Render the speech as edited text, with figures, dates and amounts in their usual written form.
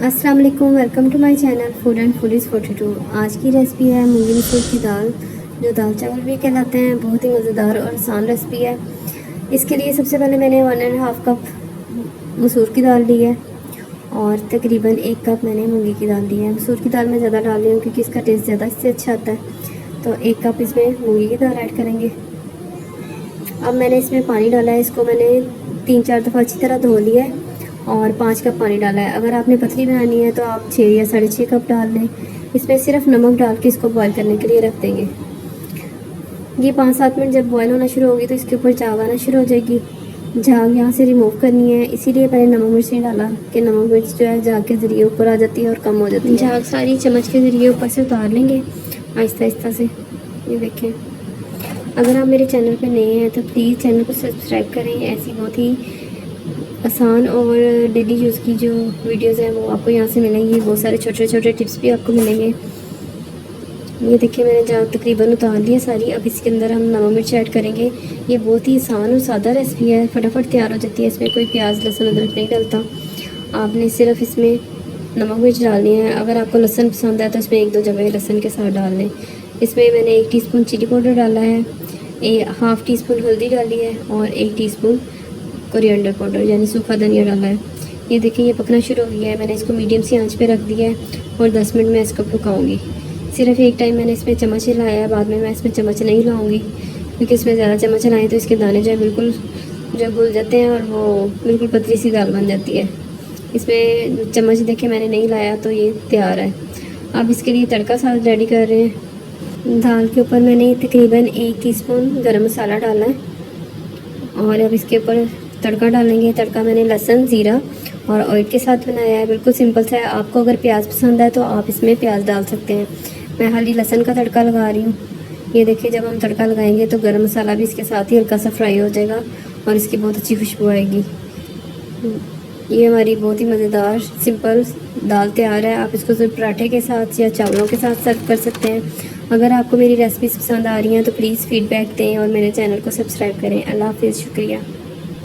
अस्सलाम वालेकुम, welcome to my channel food and foodies 42। आज की रेसिपी है मूंगी मसूर की दाल, जो दाल चावल भी कहलाते हैं। बहुत ही मज़ेदार और आसान रेसिपी है। इसके लिए सबसे पहले मैंने 1.5 कप मसूर की दाल ली है और तकरीबन 1 कप मैंने मूंगी की दाल ली है। मसूर की दाल मैं ज़्यादा डाल रही हूँ क्योंकि इसका टेस्ट ज़्यादा इससे अच्छा आता है। तो 1 कप इसमें मूंगी की दाल ऐड करेंगे। अब मैंने इसमें पानी डाला है। इसको मैंने 3-4 दफ़ा अच्छी तरह धो लिया है और 5 कप पानी डाला है। अगर आपने पतली बनानी है तो आप 6 या 6.5 कप डाल लें। इसमें सिर्फ नमक डाल के इसको बॉईल करने के लिए रख देंगे। ये 5-7 मिनट जब बॉईल होना शुरू होगी तो इसके ऊपर झाग आना शुरू हो जाएगी। झाग यहाँ से रिमूव करनी है, इसीलिए मैंने नमक मिर्च नहीं डाला कि नमक मिर्च जो है झाग के ज़रिए ऊपर आ जाती है और कम हो जाती है। झाग सारी चम्मच के ज़रिए ऊपर से उतार लेंगे आहिस्ता आहिस्ता से। ये देखें, अगर आप मेरे चैनल पर नए हैं तो प्लीज़ चैनल को सब्सक्राइब करें। ऐसी बहुत ही आसान और डेली यूज़ की जो वीडियोस हैं वो आपको यहाँ से मिलेंगी। बहुत सारे छोटे छोटे टिप्स भी आपको मिलेंगे। ये देखिए, मैंने जहाँ तकरीबन उतार लिया सारी। अब इसके अंदर हम नमक मिर्च ऐड करेंगे। ये बहुत ही आसान और सादा रेसिपी है, फटाफट तैयार हो जाती है। इसमें कोई प्याज लहसुन अदरक नहीं डलता। आपने सिर्फ इसमें नमक मिर्च डालनी है। अगर आपको लहसुन पसंद है तो इसमें 1-2 जगह लहसुन के साथ डाल लें। इसमें मैंने 1 टीस्पून चिली पाउडर डाला है, 1/2 टीस्पून हल्दी डाली है और 1 टीस्पून कोरिएंडर पाउडर यानी सूखा धनिया डाला है। ये देखिए, ये पकना शुरू हो गया है। मैंने इसको मीडियम सी आंच पे रख दिया है और 10 मिनट में इसको पकाऊंगी। सिर्फ एक टाइम मैंने इसमें चम्मच हिलाया है, बाद में मैं इसमें चम्मच नहीं हिलाऊंगी क्योंकि इसमें ज़्यादा चम्मच हिलाएँ तो इसके दाने जो है बिल्कुल जो घुल जाते हैं और वो बिल्कुल पतली सी दाल बन जाती है। इसमें चम्मच देखे मैंने नहीं लाया तो ये तैयार है। अब इसके लिए तड़का साथ रेडी कर रहे हैं। दाल के ऊपर मैंने तकरीबन 1 टीस्पून गरम मसाला डाला है और अब इसके ऊपर तड़का डालेंगे। तड़का मैंने लहसुन ज़ीरा और ऑयल के साथ बनाया है। बिल्कुल सिंपल सा है। आपको अगर प्याज पसंद है तो आप इसमें प्याज डाल सकते हैं। मैं खाली लहसुन का तड़का लगा रही हूँ। ये देखिए, जब हम तड़का लगाएंगे तो गरम मसाला भी इसके साथ ही हल्का सा फ्राई हो जाएगा और इसकी बहुत अच्छी खुशबू आएगी। ये हमारी बहुत ही मज़ेदार सिंपल दाल तैयार है। आप इसको सिर्फ पराठे के साथ या चावलों के साथ सर्व कर सकते हैं। अगर आपको मेरी रेसिपीज़ पसंद आ रही हैं तो प्लीज़ फीडबैक दें और मेरे चैनल को सब्सक्राइब करें। अल्लाह हाफ़िज़, शुक्रिया।